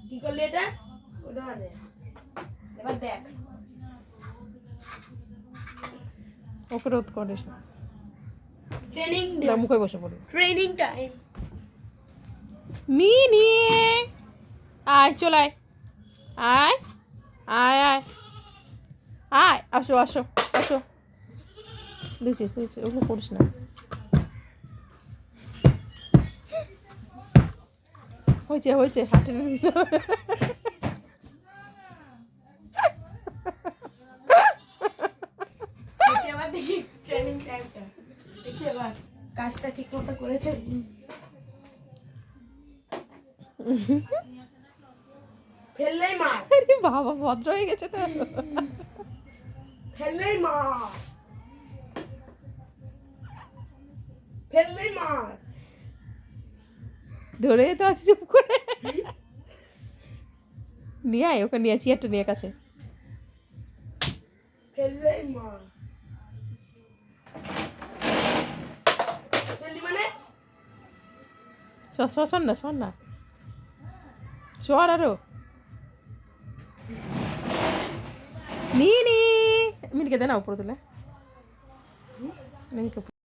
কি করলি এটা? ওটা দে। এবার দেখ। ওকে রোধ করিস না। ট্রেনিং মুখে বসে পড়ি। Training time. মিনি আয় চল আয় আয় আয় আয় আয় আসো আসো আসো দিচ্ছিস ওগুলো করিস না। হয়েছে হাঁটে এবার দেখি ট্রেনিং টাইমটা দেখি এবার কাজটা ঠিক মতো করেছে। ফেললেই মার। বাবা ভদ্র হয়ে গেছে তো। ফেললেই মার। ফেললেই মার। ধরে তো আছে চুপ করে। নিয়ে আয় ওকে নিয়ে চেয়ারটা নিয়ে কাছে। ফেললেই মার। ফেললি মানে? শোন না সর আরো মিনিকে দে না উপরে তুলে মিনিকে